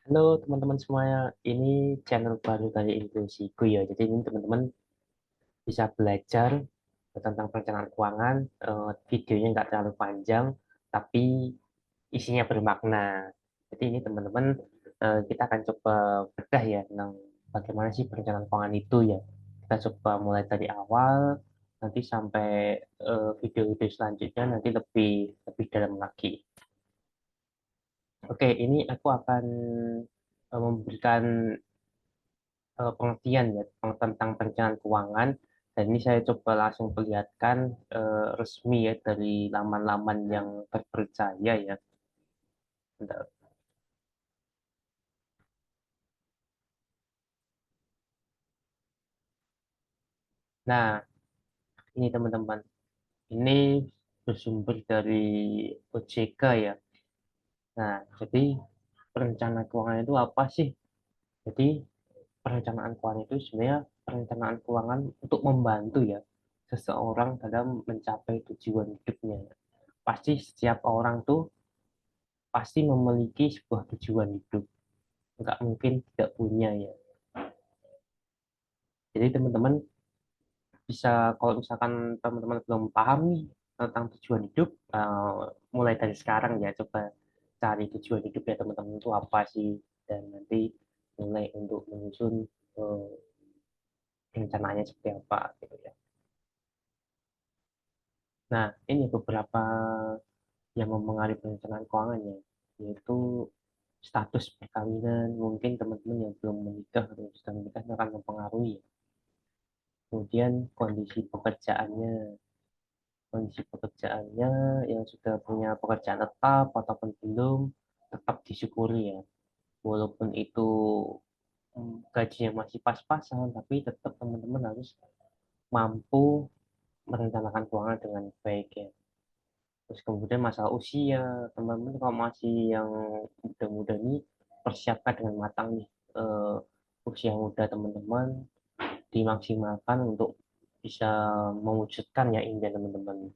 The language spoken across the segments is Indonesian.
Halo teman-teman semuanya, ini channel baru dari Inklusiku ya. Jadi ini teman-teman bisa belajar tentang perencanaan keuangan. Videonya nggak terlalu panjang, tapi isinya bermakna. Jadi ini teman-teman kita akan coba bedah ya tentang bagaimana sih perencanaan keuangan itu ya. Kita coba mulai dari awal, nanti sampai video-video selanjutnya nanti lebih lebih dalam lagi. Oke, ini aku akan memberikan pengertian ya tentang perencanaan keuangan, dan ini saya coba langsung perlihatkan resmi ya dari laman-laman yang terpercaya ya. Bentar. Nah, ini teman-teman, ini bersumber dari OJK ya. Nah, jadi perencanaan keuangan itu apa sih? Jadi perencanaan keuangan itu sebenarnya perencanaan keuangan untuk membantu ya seseorang dalam mencapai tujuan hidupnya. Pasti setiap orang tuh pasti memiliki sebuah tujuan hidup, nggak mungkin tidak punya ya. Jadi teman-teman bisa, kalau misalkan teman-teman belum paham nih tentang tujuan hidup, mulai dari sekarang ya coba cari tujuan hidup ya teman-teman itu apa sih, dan nanti mulai untuk menyusun eh, rencananya seperti apa gitu ya. Nah, ini beberapa yang mempengaruhi perencanaan keuangan ya, yaitu status perkawinan. Mungkin teman-teman yang belum menikah atau sudah menikah itu akan mempengaruhi ya. Kemudian kondisi pekerjaannya yang sudah punya pekerjaan tetap ataupun belum, tetap disyukuri ya. Walaupun itu gajinya masih pas-pasan, tapi tetap teman-teman harus mampu merencanakan keuangan dengan baik ya. Terus kemudian masalah usia, teman-teman kalau masih yang muda-muda ini, persiapkan dengan matang nih. Eh, Usia muda teman-teman dimaksimalkan untuk bisa mewujudkan ya impian teman-teman.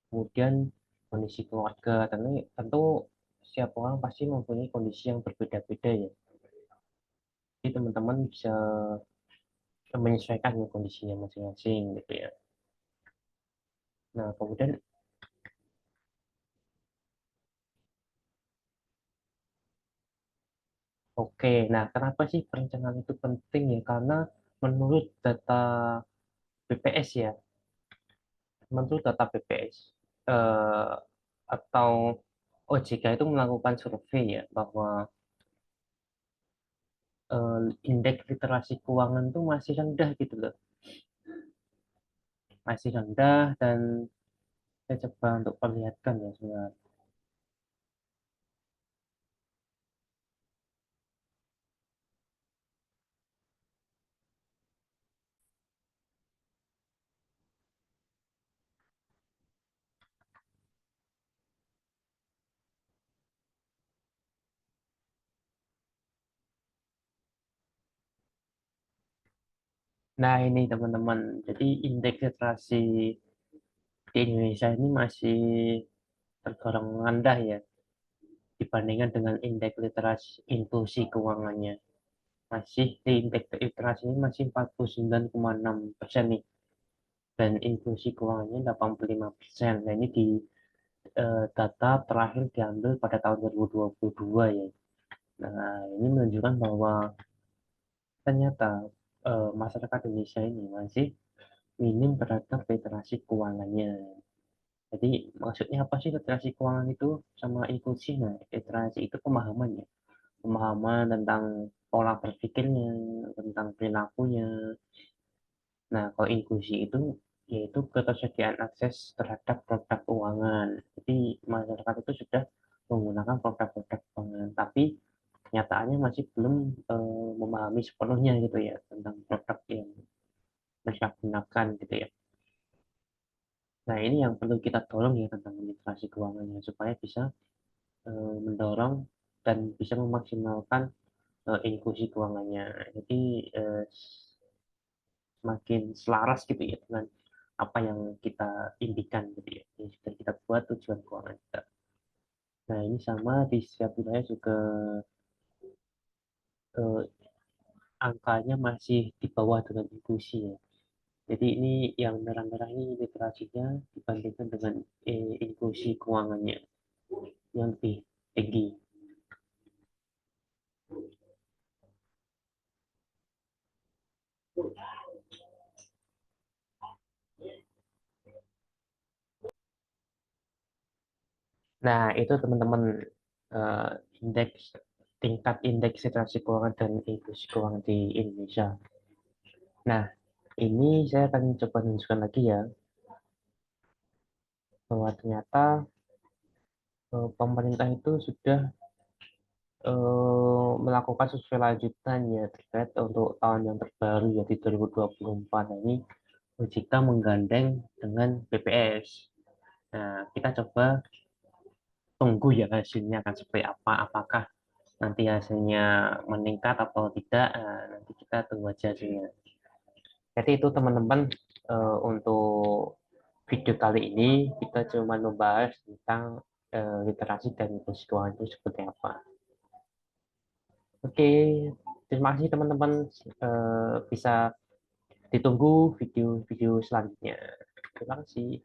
Kemudian kondisi keluarga, tentu setiap orang pasti mempunyai kondisi yang berbeda-beda ya. Jadi teman-teman bisa menyesuaikan dengan kondisinya masing-masing gitu ya. Nah, kemudian oke, nah kenapa sih perencanaan itu penting ya? Karena menurut data BPS ya, menurut data BPS eh, atau OJK itu melakukan survei ya bahwa indeks literasi keuangan tuh masih rendah gitu loh, masih rendah. Dan saya coba untuk perlihatkan ya sebenarnya. Nah ini teman-teman, jadi indeks literasi di Indonesia ini masih tergolong rendah ya dibandingkan dengan indeks literasi inklusi keuangannya. Masih di indeks literasi ini masih 49,6% nih, dan inklusi keuangannya 85%. Nah ini di data terakhir diambil pada tahun 2022 ya. Nah ini menunjukkan bahwa ternyata masyarakat Indonesia ini masih minim terhadap literasi keuangannya. Jadi maksudnya apa sih literasi keuangan itu sama inklusi? Nah, literasi itu pemahaman ya, pemahaman tentang pola berpikirnya, tentang perilakunya. Nah, kalau inklusi itu yaitu ketersediaan akses terhadap produk keuangan. Jadi masyarakat itu sudah menggunakan produk-produk keuangan, tapi kenyataannya masih belum memahami sepenuhnya gitu ya tentang produk yang mereka gunakan gitu ya. Nah, ini yang perlu kita tolong ya tentang literasi keuangannya supaya bisa mendorong dan bisa memaksimalkan inklusi keuangannya. Jadi eh, semakin selaras gitu ya dengan apa yang kita impikan gitu ya. Yang sudah kita buat tujuan keuangan kita. Nah, ini sama di setiap wilayah juga eh, angkanya masih di bawah dengan inklusi ya. Jadi ini yang merah-merah ini literasinya dibandingkan dengan inklusi keuangannya yang lebih tinggi. Nah, itu teman-teman eh, indeks tingkat indeks literasi keuangan dan inklusi keuangan di Indonesia. Nah, ini saya akan coba tunjukkan lagi ya bahwa ternyata pemerintah itu sudah melakukan sesuai lanjutan ya terkait untuk tahun yang terbaru ya di 2024. Nah, ini jika menggandeng dengan BPS. Nah, kita coba tunggu ya hasilnya akan seperti apa. Apakah nanti hasilnya meningkat atau tidak? Nah, nanti kita tunggu aja hasilnya. Jadi itu teman-teman untuk video kali ini kita cuma membahas tentang literasi dan inklusi keuangan itu seperti apa. Oke, terima kasih teman-teman. Bisa ditunggu video-video selanjutnya. Terima kasih.